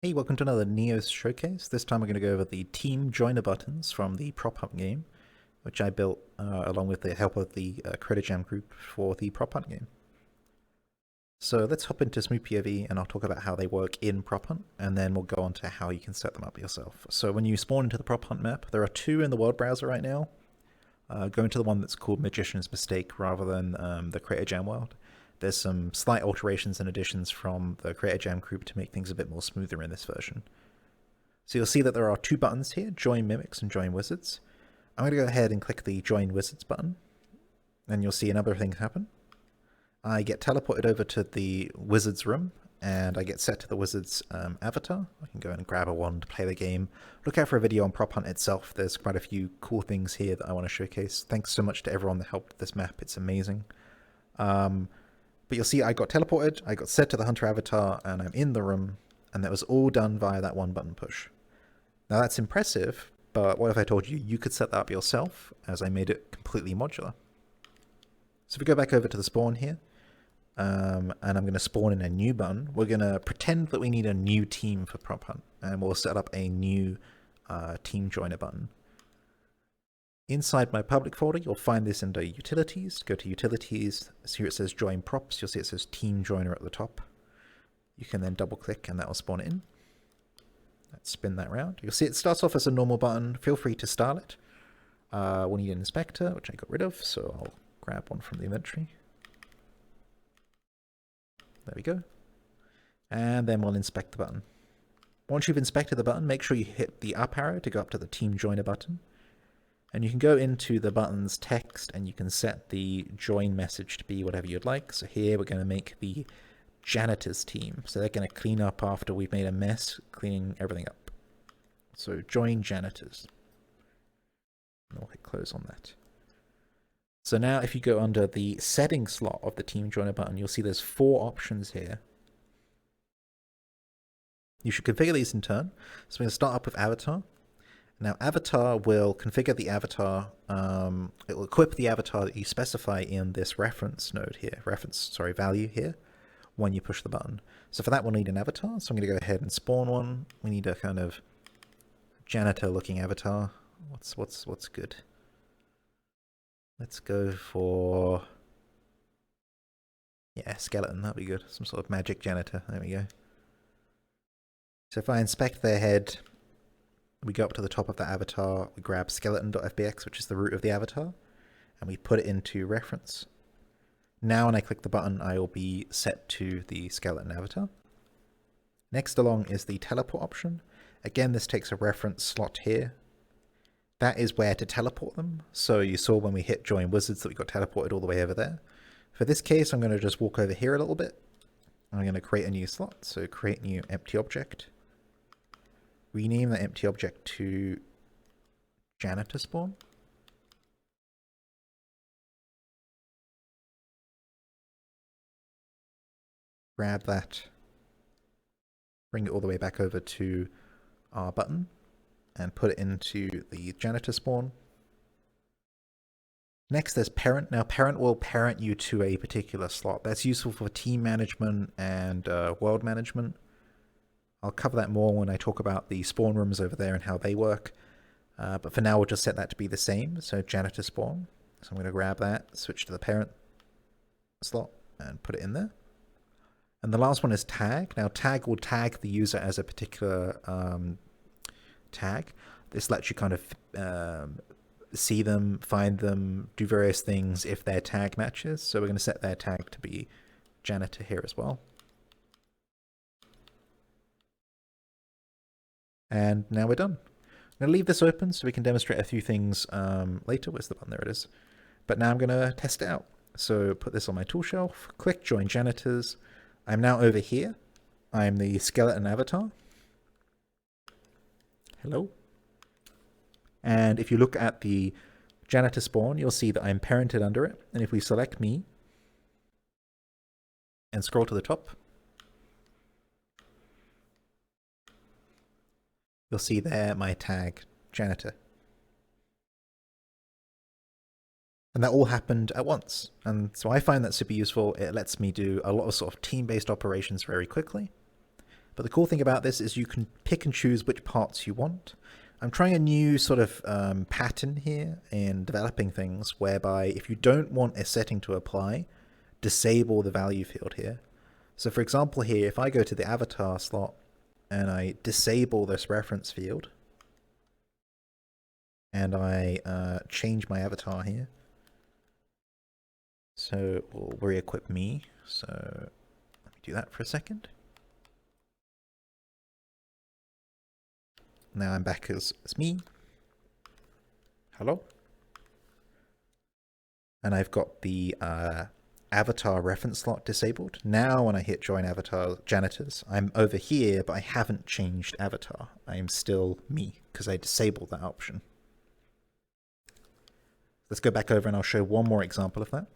Hey, welcome to another Neos showcase. This time we're going to go over the team joiner buttons from the Prop Hunt game, which I built along with the help of the Creator Jam group for the Prop Hunt game. So let's hop into Smooth POV and I'll talk about how they work in Prop Hunt, and then we'll go on to how you can set them up yourself. So when you spawn into the Prop Hunt map, there are two in the world browser right now. Go into the one that's called Magician's Mistake rather than the Creator Jam world. There's some slight alterations and additions from the Creator Jam group to make things a bit more smoother in this version. So you'll see that there are two buttons here, Join Mimics and Join Wizards. I'm going to go ahead and click the Join Wizards button, and you'll see a number of things happen. I get teleported over to the Wizards room, and I get set to the Wizards avatar. I can go and grab a wand, play the game. Look out for a video on Prop Hunt itself. There's quite a few cool things here that I want to showcase. Thanks so much to everyone that helped with this map. It's amazing. But you'll see I got teleported, I got set to the Hunter avatar, and I'm in the room, and that was all done via that one button push. Now that's impressive, but what if I told you you could set that up yourself, as I made it completely modular? So if we go back over to the spawn here, and I'm going to spawn in a new button, we're going to pretend that we need a new team for Prop Hunt, and we'll set up a new team joiner button. Inside my public folder, you'll find this under Utilities. Go to Utilities, here it says Join Props, you'll see it says Team Joiner at the top. You can then double click and that will spawn it in. Let's spin that around. You'll see it starts off as a normal button. Feel free to style it. We'll need an inspector, which I got rid of, so I'll grab one from the inventory. There we go. And then we'll inspect the button. Once you've inspected the button, make sure you hit the up arrow to go up to the Team Joiner button. And you can go into the button's text and you can set the join message to be whatever you'd like. So here we're going to make the janitors team. So they're going to clean up after we've made a mess, cleaning everything up. So join janitors. And we'll hit close on that. So now if you go under the settings slot of the team joiner button, you'll see there's four options here. You should configure these in turn. So we're going to start up with avatar. Now, avatar will configure the avatar, it will equip the avatar that you specify in this reference node here, value here, when you push the button. So for that, we'll need an avatar. So I'm going to go ahead and spawn one. We need a kind of janitor-looking avatar. What's good? Let's go for, yeah, skeleton. That'd be good. Some sort of magic janitor. There we go. So if I inspect their head, we go up to the top of the avatar, we grab skeleton.fbx, which is the root of the avatar, and we put it into reference. Now when I click the button, I will be set to the skeleton avatar. Next along is the teleport option. Again, this takes a reference slot here. That is where to teleport them. So you saw when we hit join wizards that we got teleported all the way over there. For this case, I'm going to just walk over here a little bit. I'm going to create a new slot. So create new empty object. Rename the empty object to janitor spawn. Grab that, bring it all the way back over to our button, and put it into the janitor spawn. Next, there's parent. Now, parent will parent you to a particular slot. That's useful for team management and world management. I'll cover that more when I talk about the spawn rooms over there and how they work. But for now, we'll just set that to be the same. So janitor spawn. So I'm going to grab that, switch to the parent slot, and put it in there. And the last one is tag. Now, tag will tag the user as a particular tag. This lets you kind of see them, find them, do various things if their tag matches. So we're going to set their tag to be janitor here as well. And now we're done. I'm going to leave this open so we can demonstrate a few things later. Where's the button? There it is. But now I'm going to test it out. So put this on my tool shelf, click join janitors. I'm now over here. I'm the skeleton avatar. Hello. And if you look at the janitor spawn, you'll see that I'm parented under it. And if we select me and scroll to the top, you'll see there my tag, janitor. And that all happened at once. And so I find that super useful. It lets me do a lot of sort of team-based operations very quickly. But the cool thing about this is you can pick and choose which parts you want. I'm trying a new sort of pattern here in developing things, whereby if you don't want a setting to apply, disable the value field here. So for example here, if I go to the avatar slot and I disable this reference field, and I change my avatar here, so we'll re-equip me. So let me do that for a second. Now I'm back as me. Hello. And I've got the avatar reference slot disabled. Now when I hit join avatar janitors, I'm over here, but I haven't changed avatar. I am still me because I disabled that option. Let's go back over and I'll show one more example of that.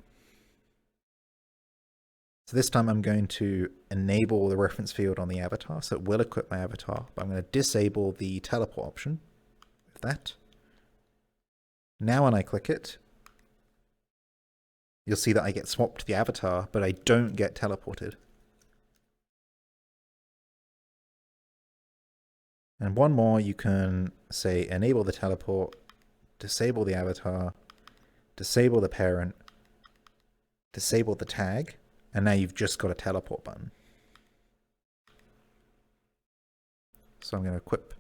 So this time I'm going to enable the reference field on the avatar, so it will equip my avatar, but I'm going to disable the teleport option with that. Now when I click it, you'll see that I get swapped to the avatar, but I don't get teleported. And one more, you can say enable the teleport, disable the avatar, disable the parent, disable the tag, and now you've just got a teleport button. So I'm going to equip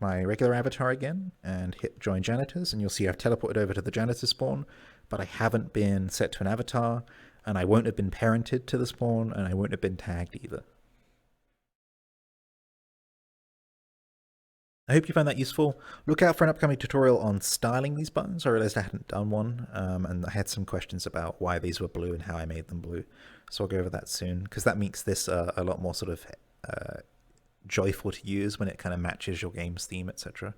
my regular avatar again and hit join janitors, and you'll see I've teleported over to the janitor spawn, but I haven't been set to an avatar, and I won't have been parented to the spawn, and I won't have been tagged either. I hope you found that useful. Look out for an upcoming tutorial on styling these buttons. I realized I hadn't done one, and I had some questions about why these were blue and how I made them blue. So I'll go over that soon, because that makes this a lot more sort of joyful to use when it kind of matches your game's theme, etc.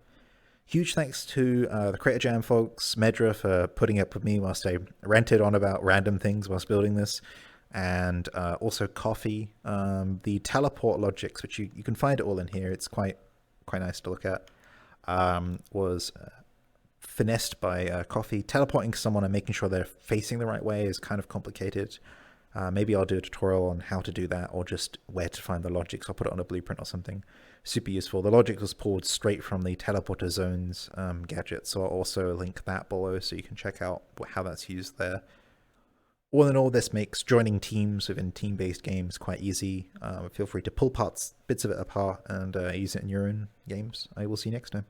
Huge thanks to the Creator Jam folks, Medra for putting up with me whilst I ranted on about random things whilst building this, and also Coffee. The teleport logics, which you can find it all in here, it's quite nice to look at, was finessed by Coffee. Teleporting someone and making sure they're facing the right way is kind of complicated. Maybe I'll do a tutorial on how to do that, or just where to find the logics. I'll put it on a blueprint or something. Super useful. The logic was pulled straight from the Teleporter Zones gadget, so I'll also link that below so you can check out how that's used there. All in all, this makes joining teams within team-based games quite easy. Feel free to pull bits of it apart and use it in your own games. I will see you next time.